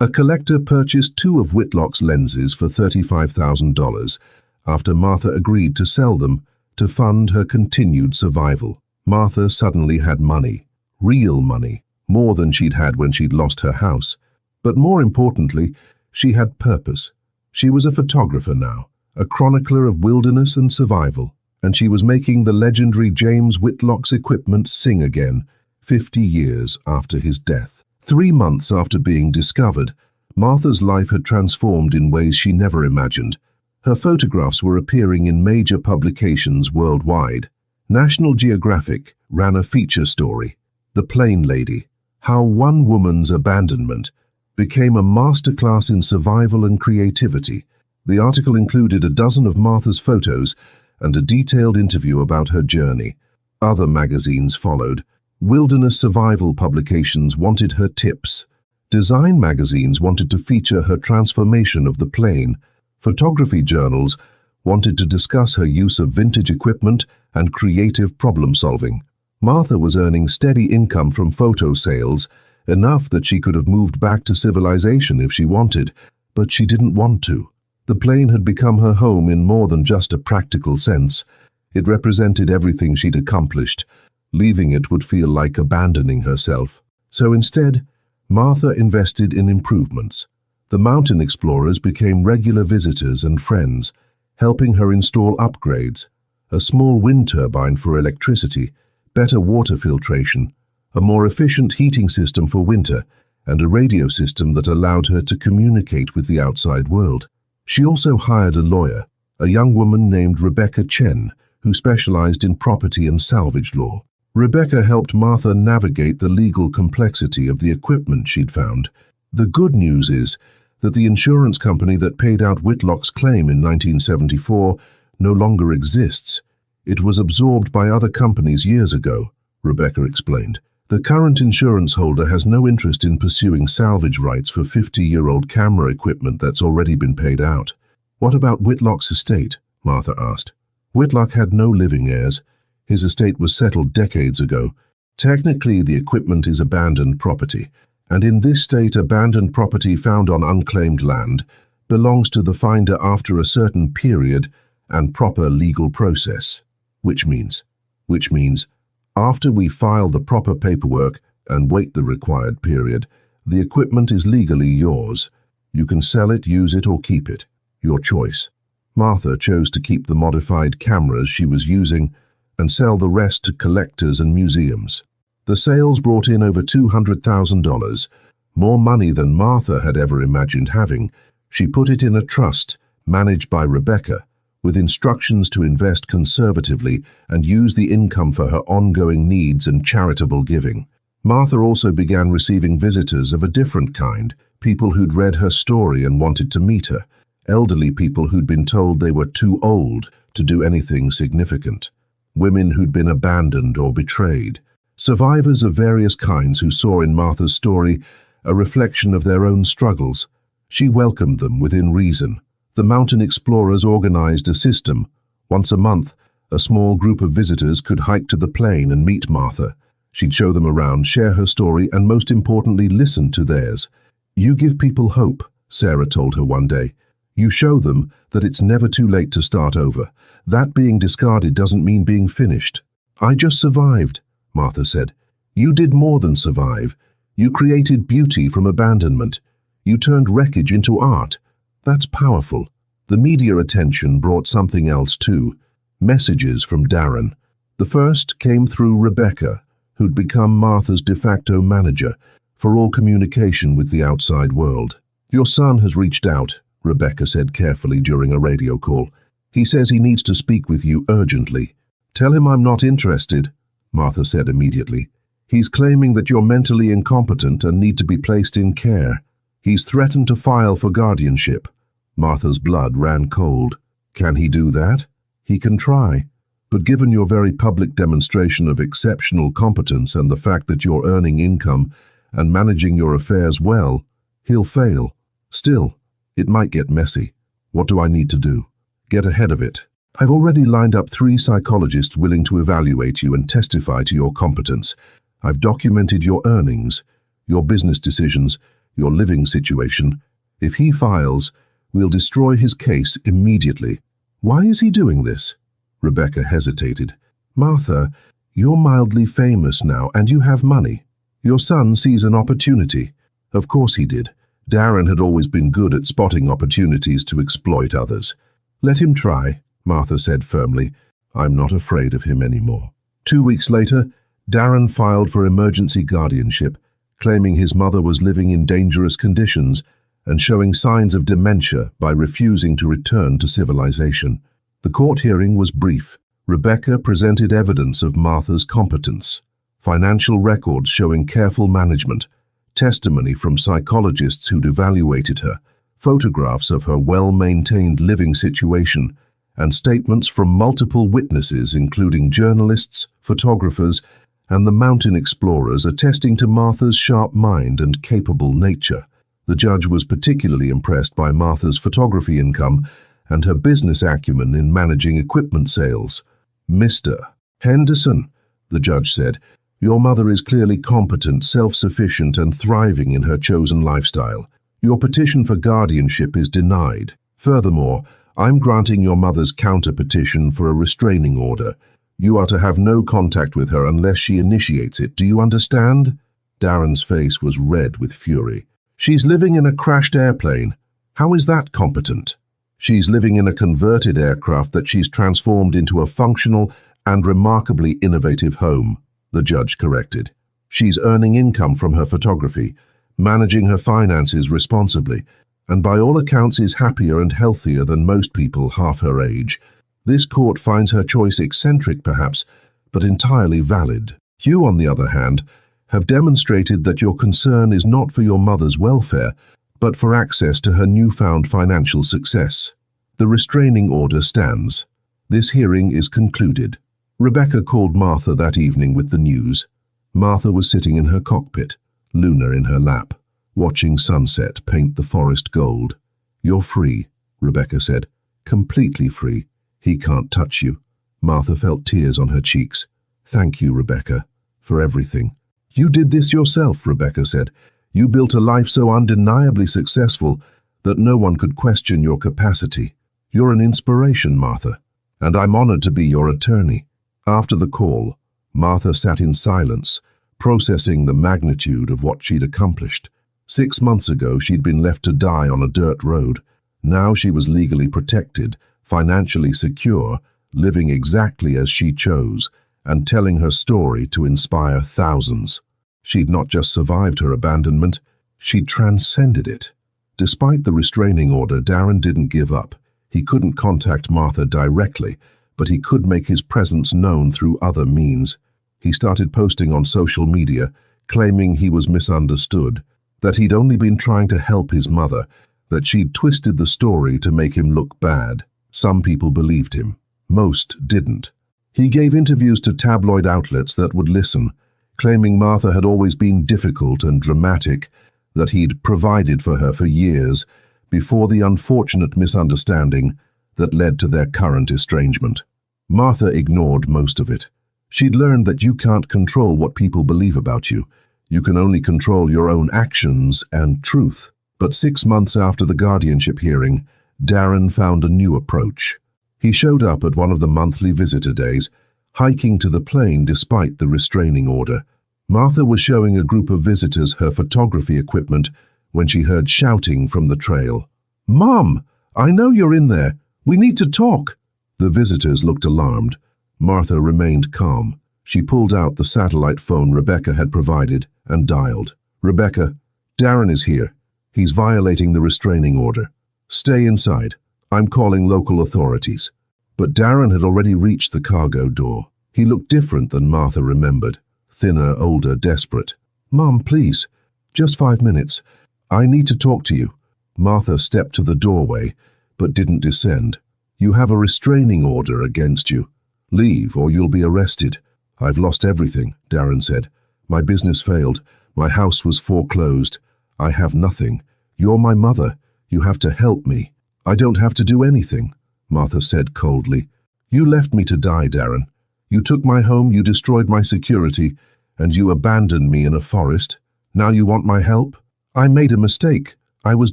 A collector purchased 2 of Whitlock's lenses for $35,000 after Martha agreed to sell them to fund her continued survival. Martha suddenly had money, real money, more than she'd had when she'd lost her house. But more importantly, she had purpose. She was a photographer now, a chronicler of wilderness and survival, and she was making the legendary James Whitlock's equipment sing again, 50 years after his death. 3 months after being discovered, Martha's life had transformed in ways she never imagined. Her photographs were appearing in major publications worldwide. National Geographic ran a feature story, The Plane Lady, How One Woman's Abandonment Became a Masterclass in Survival and Creativity. The article included a dozen of Martha's photos and a detailed interview about her journey. Other magazines followed. Wilderness survival publications wanted her tips. Design magazines wanted to feature her transformation of the plane. Photography journals wanted to discuss her use of vintage equipment and creative problem-solving. Martha was earning steady income from photo sales, enough that she could have moved back to civilization if she wanted, but she didn't want to. The plane had become her home in more than just a practical sense. It represented everything she'd accomplished. Leaving it would feel like abandoning herself. So instead, Martha invested in improvements. The mountain explorers became regular visitors and friends, helping her install upgrades, a small wind turbine for electricity, better water filtration, a more efficient heating system for winter, and a radio system that allowed her to communicate with the outside world. She also hired a lawyer, a young woman named Rebecca Chen, who specialized in property and salvage law. Rebecca helped Martha navigate the legal complexity of the equipment she'd found. The good news is that the insurance company that paid out Whitlock's claim in 1974 no longer exists. It was absorbed by other companies years ago, Rebecca explained. The current insurance holder has no interest in pursuing salvage rights for 50-year-old camera equipment that's already been paid out. What about Whitlock's estate? Martha asked. Whitlock had no living heirs. His estate was settled decades ago. Technically, the equipment is abandoned property, and in this state, abandoned property found on unclaimed land belongs to the finder after a certain period and proper legal process. Which means, after we file the proper paperwork and wait the required period, the equipment is legally yours. You can sell it, use it, or keep it. Your choice. Martha chose to keep the modified cameras she was using and sell the rest to collectors and museums. The sales brought in over $200,000, more money than Martha had ever imagined having. She put it in a trust, managed by Rebecca, with instructions to invest conservatively and use the income for her ongoing needs and charitable giving. Martha also began receiving visitors of a different kind, people who'd read her story and wanted to meet her, elderly people who'd been told they were too old to do anything significant, women who'd been abandoned or betrayed, survivors of various kinds who saw in Martha's story a reflection of their own struggles. She welcomed them within reason. The mountain explorers organized a system. Once a month, a small group of visitors could hike to the plain and meet Martha. She'd show them around, share her story, and most importantly, listen to theirs. "You give people hope," Sarah told her one day. "You show them that it's never too late to start over. That being discarded doesn't mean being finished." "I just survived," Martha said. "You did more than survive. You created beauty from abandonment. You turned wreckage into art. That's powerful." The media attention brought something else too. Messages from Darren. The first came through Rebecca, who'd become Martha's de facto manager for all communication with the outside world. "Your son has reached out," Rebecca said carefully during a radio call. "He says he needs to speak with you urgently." "Tell him I'm not interested," Martha said immediately. "He's claiming that you're mentally incompetent and need to be placed in care. He's threatened to file for guardianship." Martha's blood ran cold. "Can he do that?" "He can try. But given your very public demonstration of exceptional competence and the fact that you're earning income and managing your affairs well, he'll fail. Still, it might get messy. What do I need to do?" "Get ahead of it. I've already lined up 3 psychologists willing to evaluate you and testify to your competence. I've documented your earnings, your business decisions, your living situation. If he files, we'll destroy his case immediately." "Why is he doing this?" Rebecca hesitated. "Martha, you're mildly famous now and you have money. Your son sees an opportunity." Of course he did. Darren had always been good at spotting opportunities to exploit others. "Let him try," Martha said firmly. "I'm not afraid of him anymore." 2 weeks later, Darren filed for emergency guardianship, claiming his mother was living in dangerous conditions and showing signs of dementia by refusing to return to civilization. The court hearing was brief. Rebecca presented evidence of Martha's competence, financial records showing careful management, testimony from psychologists who'd evaluated her, photographs of her well-maintained living situation, and statements from multiple witnesses including journalists, photographers, and the mountain explorers attesting to Martha's sharp mind and capable nature. The judge was particularly impressed by Martha's photography income and her business acumen in managing equipment sales. "Mr. Henderson," the judge said, "your mother is clearly competent, self-sufficient, and thriving in her chosen lifestyle. Your petition for guardianship is denied. Furthermore, I'm granting your mother's counter-petition for a restraining order. You are to have no contact with her unless she initiates it. Do you understand?" Darren's face was red with fury. "She's living in a crashed airplane. How is that competent?" "She's living in a converted aircraft that she's transformed into a functional and remarkably innovative home," the judge corrected. "She's earning income from her photography, managing her finances responsibly, and by all accounts is happier and healthier than most people half her age. This court finds her choice eccentric perhaps, but entirely valid. You, on the other hand, have demonstrated that your concern is not for your mother's welfare, but for access to her newfound financial success. The restraining order stands. This hearing is concluded." Rebecca called Martha that evening with the news. Martha was sitting in her cockpit, Luna in her lap, watching sunset paint the forest gold. "You're free," Rebecca said. "Completely free. He can't touch you." Martha felt tears on her cheeks. "Thank you, Rebecca, for everything." "You did this yourself," Rebecca said. "You built a life so undeniably successful that no one could question your capacity. You're an inspiration, Martha, and I'm honored to be your attorney." After the call, Martha sat in silence, processing the magnitude of what she'd accomplished. 6 months ago, she'd been left to die on a dirt road. Now she was legally protected, financially secure, living exactly as she chose, and telling her story to inspire thousands. She'd not just survived her abandonment, she'd transcended it. Despite the restraining order, Darren didn't give up. He couldn't contact Martha directly, but he could make his presence known through other means. He started posting on social media, claiming he was misunderstood, that he'd only been trying to help his mother, that she'd twisted the story to make him look bad. Some people believed him. Most didn't. He gave interviews to tabloid outlets that would listen, claiming Martha had always been difficult and dramatic, that he'd provided for her for years, before the unfortunate misunderstanding that led to their current estrangement. Martha ignored most of it. She'd learned that you can't control what people believe about you. You can only control your own actions and truth. But 6 months after the guardianship hearing, Darren found a new approach. He showed up at one of the monthly visitor days, hiking to the plane despite the restraining order. Martha was showing a group of visitors her photography equipment when she heard shouting from the trail. "Mom, I know you're in there. We need to talk." The visitors looked alarmed. Martha remained calm. She pulled out the satellite phone Rebecca had provided and dialed. "Rebecca, Darren is here. He's violating the restraining order. Stay inside. I'm calling local authorities." But Darren had already reached the cargo door. He looked different than Martha remembered. Thinner, older, desperate. "Mom, please. Just 5 minutes. I need to talk to you." Martha stepped to the doorway, but didn't descend. "You have a restraining order against you. Leave, or you'll be arrested." "I've lost everything," Darren said. "My business failed. My house was foreclosed. I have nothing. You're my mother. You have to help me." "I don't have to do anything," Martha said coldly. "You left me to die, Darren. You took my home, you destroyed my security, and you abandoned me in a forest. Now you want my help? I made a mistake. I was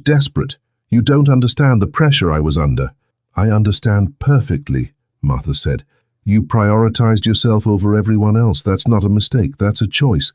desperate. You don't understand the pressure I was under." "I understand perfectly," Martha said. "You prioritized yourself over everyone else. That's not a mistake. That's a choice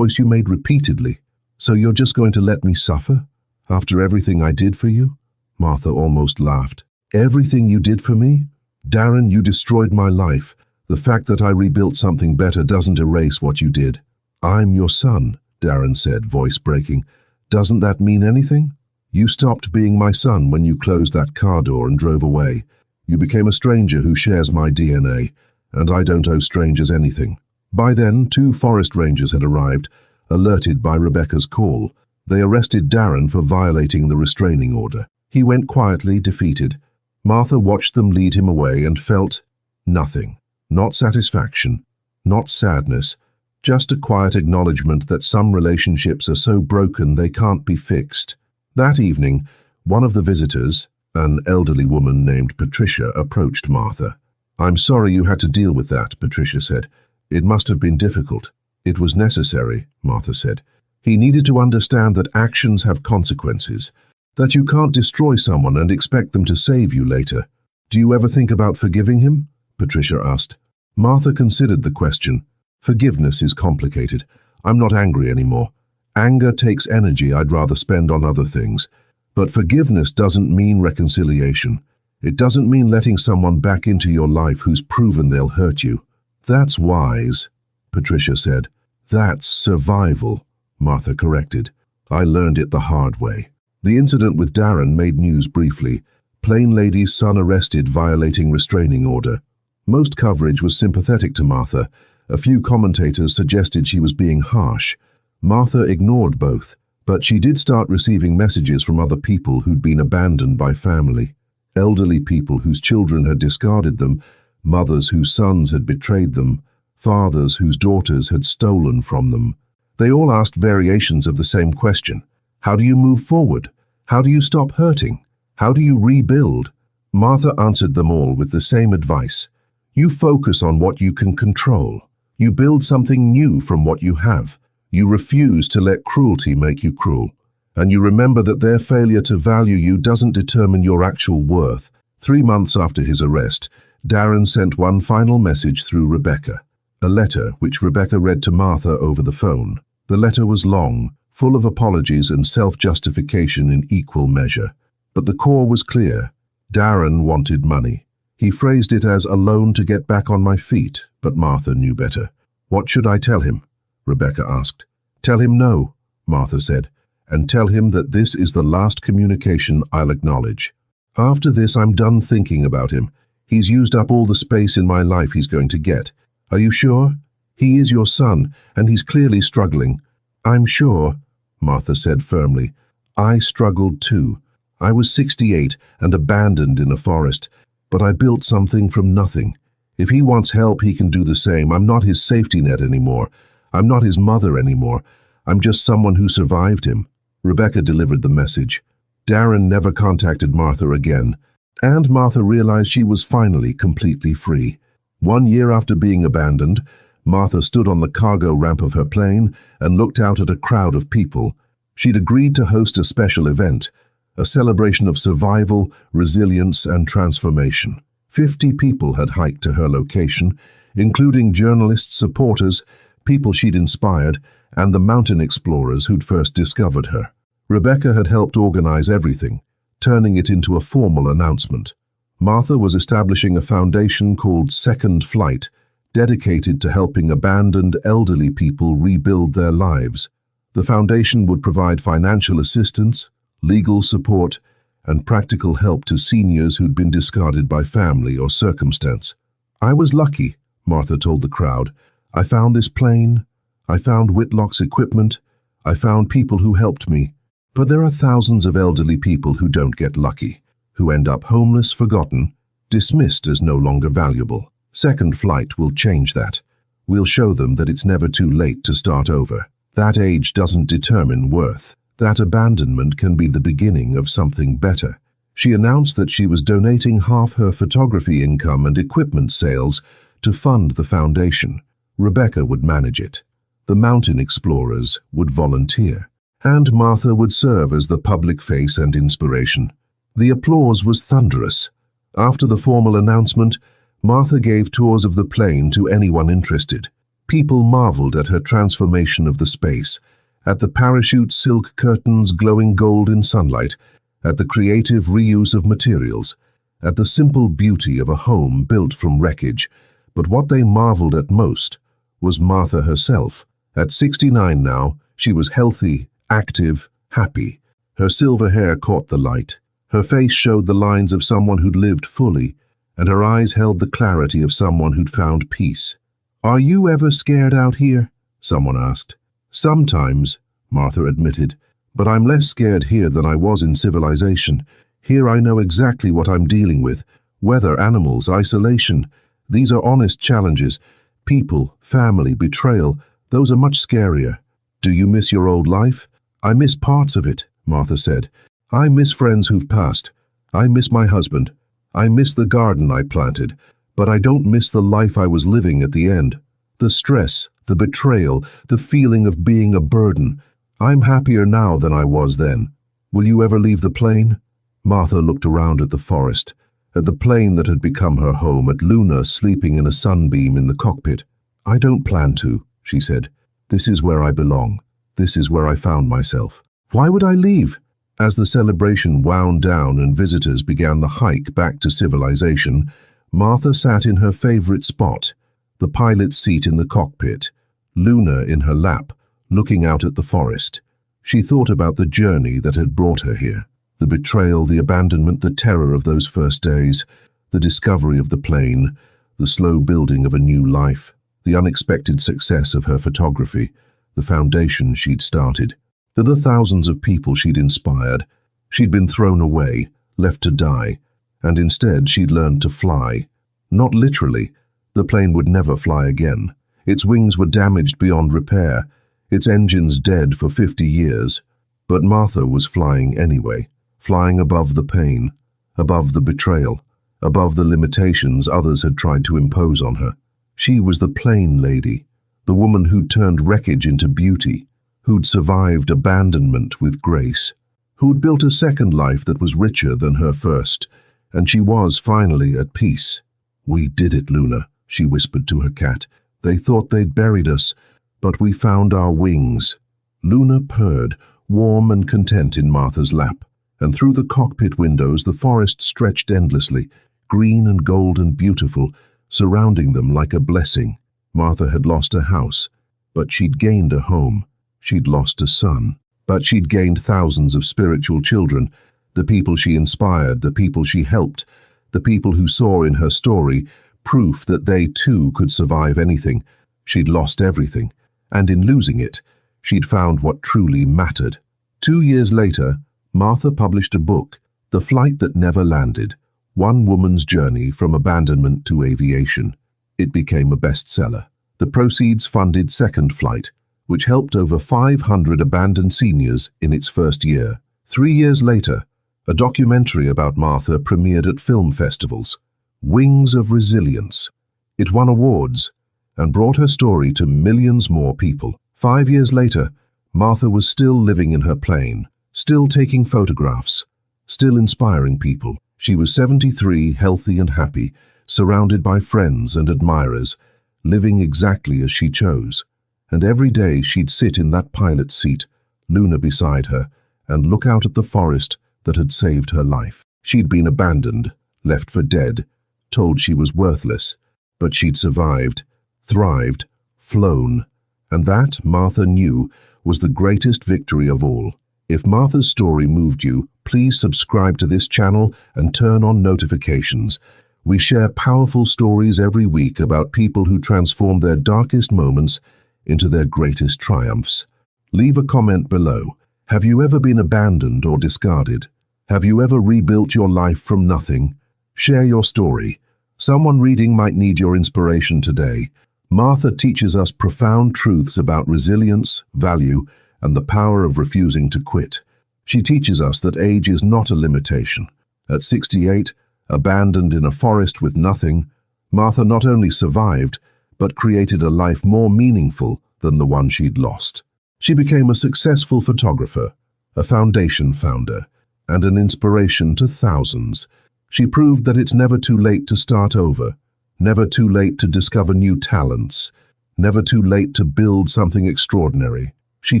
you made repeatedly. So you're just going to let me suffer? After everything I did for you?" Martha almost laughed. "Everything you did for me? Darren, you destroyed my life. The fact that I rebuilt something better doesn't erase what you did." "I'm your son," Darren said, voice breaking. "Doesn't that mean anything? You stopped being my son when you closed that car door and drove away. You became a stranger who shares my DNA, and I don't owe strangers anything." By then, 2 forest rangers had arrived, alerted by Rebecca's call. They arrested Darren for violating the restraining order. He went quietly, defeated. Martha watched them lead him away and felt nothing. Not satisfaction, not sadness, just a quiet acknowledgement that some relationships are so broken they can't be fixed. That evening, one of the visitors, an elderly woman named Patricia, approached Martha. "I'm sorry you had to deal with that," Patricia said. "It must have been difficult." "It was necessary," Martha said. "He needed to understand that actions have consequences, that you can't destroy someone and expect them to save you later." "Do you ever think about forgiving him?" Patricia asked. Martha considered the question. "Forgiveness is complicated. I'm not angry anymore. Anger takes energy I'd rather spend on other things. But forgiveness doesn't mean reconciliation. It doesn't mean letting someone back into your life who's proven they'll hurt you." "That's wise," Patricia said. "That's survival," Martha corrected. "I learned it the hard way." The incident with Darren made news briefly. Plain lady's son arrested violating restraining order. Most coverage was sympathetic to Martha. A few commentators suggested she was being harsh. Martha ignored both, but she did start receiving messages from other people who'd been abandoned by family. Elderly people whose children had discarded them, mothers whose sons had betrayed them, fathers whose daughters had stolen from them. They all asked variations of the same question. How do you move forward? How do you stop hurting? How do you rebuild? Martha answered them all with the same advice. You focus on what you can control. You build something new from what you have. You refuse to let cruelty make you cruel. And you remember that their failure to value you doesn't determine your actual worth. 3 months after his arrest, Darren sent one final message through Rebecca, a letter which Rebecca read to Martha over the phone. The letter was long, full of apologies and self-justification in equal measure. But the core was clear. Darren wanted money. He phrased it as a loan to get back on my feet, but Martha knew better. "What should I tell him?" Rebecca asked. "Tell him no," Martha said, "and tell him that this is the last communication I'll acknowledge. After this, I'm done thinking about him. He's used up all the space in my life he's going to get. Are you sure? He is your son, and he's clearly struggling." "I'm sure," Martha said firmly. "I struggled too. I was 68 and abandoned in a forest, but I built something from nothing. If he wants help, he can do the same. I'm not his safety net anymore. I'm not his mother anymore. I'm just someone who survived him." Rebecca delivered the message. Darren never contacted Martha again, and Martha realized she was finally completely free. 1 year after being abandoned, Martha stood on the cargo ramp of her plane and looked out at a crowd of people. She'd agreed to host a special event, a celebration of survival, resilience, and transformation. 50 people had hiked to her location, including journalists, supporters, people she'd inspired, and the mountain explorers who'd first discovered her. Rebecca had helped organize everything, turning it into a formal announcement. Martha was establishing a foundation called Second Flight, dedicated to helping abandoned elderly people rebuild their lives. The foundation would provide financial assistance, legal support, and practical help to seniors who'd been discarded by family or circumstance. "I was lucky," Martha told the crowd. "I found this plane. I found Whitlock's equipment. I found people who helped me. But there are thousands of elderly people who don't get lucky, who end up homeless, forgotten, dismissed as no longer valuable. Second Flight will change that. We'll show them that it's never too late to start over. That age doesn't determine worth. That abandonment can be the beginning of something better." She announced that she was donating half her photography income and equipment sales to fund the foundation. Rebecca would manage it. The mountain explorers would volunteer, and Martha would serve as the public face and inspiration. The applause was thunderous. After the formal announcement, Martha gave tours of the plane to anyone interested. People marveled at her transformation of the space, at the parachute silk curtains glowing gold in sunlight, at the creative reuse of materials, at the simple beauty of a home built from wreckage. But what they marveled at most was Martha herself. At 69 now, she was healthy, active, happy. Her silver hair caught the light. Her face showed the lines of someone who'd lived fully, and her eyes held the clarity of someone who'd found peace. "Are you ever scared out here?" someone asked. "Sometimes," Martha admitted, "but I'm less scared here than I was in civilization. Here I know exactly what I'm dealing with. Weather, animals, isolation. These are honest challenges. People, family, betrayal, those are much scarier." "Do you miss your old life?" "I miss parts of it," Martha said. "I miss friends who've passed. I miss my husband. I miss the garden I planted. But I don't miss the life I was living at the end. The stress, the betrayal, the feeling of being a burden. I'm happier now than I was then. Will you ever leave the plane?" Martha looked around at the forest, at the plane that had become her home, at Luna sleeping in a sunbeam in the cockpit. "I don't plan to," she said. "This is where I belong. This is where I found myself. Why would I leave?" As the celebration wound down and visitors began the hike back to civilization, Martha sat in her favorite spot, the pilot's seat in the cockpit, Luna in her lap, looking out at the forest. She thought about the journey that had brought her here, the betrayal, the abandonment, the terror of those first days, the discovery of the plane, the slow building of a new life, the unexpected success of her photography, the foundation she'd started. The thousands of people she'd inspired. She'd been thrown away, left to die, and instead she'd learned to fly. Not literally. The plane would never fly again. Its wings were damaged beyond repair, its engines dead for 50 years. But Martha was flying anyway, flying above the pain, above the betrayal, above the limitations others had tried to impose on her. She was the plane lady, the woman who'd turned wreckage into beauty, who'd survived abandonment with grace, who'd built a second life that was richer than her first, and she was finally at peace. "We did it, Luna," she whispered to her cat. "They thought they'd buried us, but we found our wings." Luna purred, warm and content in Martha's lap, and through the cockpit windows the forest stretched endlessly, green and gold and beautiful, surrounding them like a blessing. Martha had lost a house, but she'd gained a home. She'd lost a son, but she'd gained thousands of spiritual children, the people she inspired, the people she helped, the people who saw in her story proof that they too could survive anything. She'd lost everything, and in losing it, she'd found what truly mattered. 2 years later, Martha published a book, The Flight That Never Landed, One Woman's Journey from Abandonment to Aviation. It became a bestseller. The proceeds funded Second Flight, which helped over 500 abandoned seniors in its first year. 3 years later, a documentary about Martha premiered at film festivals, Wings of Resilience. It won awards and brought her story to millions more people. 5 years later, Martha was still living in her plane, still taking photographs, still inspiring people. She was 73, healthy and happy, surrounded by friends and admirers, living exactly as she chose. And every day she'd sit in that pilot's seat, Luna beside her, and look out at the forest that had saved her life. She'd been abandoned, left for dead, told she was worthless, but she'd survived, thrived, flown. And that, Martha knew, was the greatest victory of all. If Martha's story moved you, please subscribe to this channel and turn on notifications. We share powerful stories every week about people who transform their darkest moments into their greatest triumphs. Leave a comment below. Have you ever been abandoned or discarded? Have you ever rebuilt your life from nothing? Share your story. Someone reading might need your inspiration today. Martha teaches us profound truths about resilience, value, and the power of refusing to quit. She teaches us that age is not a limitation. At 68, abandoned in a forest with nothing, Martha not only survived, but created a life more meaningful than the one she'd lost. She became a successful photographer, a foundation founder, and an inspiration to thousands. She proved that it's never too late to start over, never too late to discover new talents, never too late to build something extraordinary. She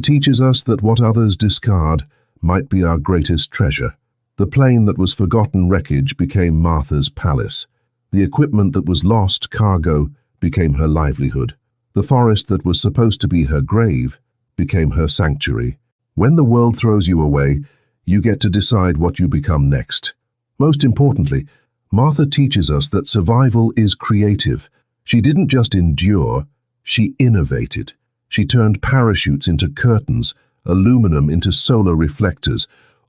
teaches us that what others discard might be our greatest treasure. The plane that was forgotten wreckage became Martha's palace. The equipment that was lost cargo became her livelihood. The forest that was supposed to be her grave became her sanctuary. When the world throws you away, you get to decide what you become next. Most importantly, Martha teaches us that survival is creative. She didn't just endure, she innovated. She turned parachutes into curtains, aluminum into solar reflectors,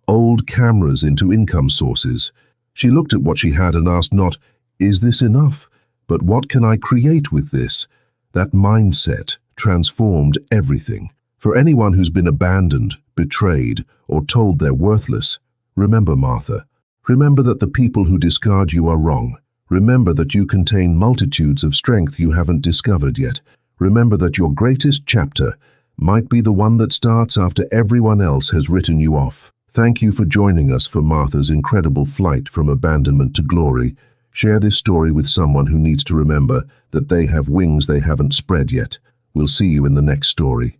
old cameras into income sources. She looked at what she had and asked not, "Is this enough?" but "What can I create with this?" That mindset transformed everything. For anyone who's been abandoned, betrayed, or told they're worthless, remember Martha. Remember that the people who discard you are wrong. Remember that you contain multitudes of strength you haven't discovered yet. Remember that your greatest chapter might be the one that starts after everyone else has written you off. Thank you for joining us for Martha's incredible flight from abandonment to glory. Share this story with someone who needs to remember that they have wings they haven't spread yet. We'll see you in the next story.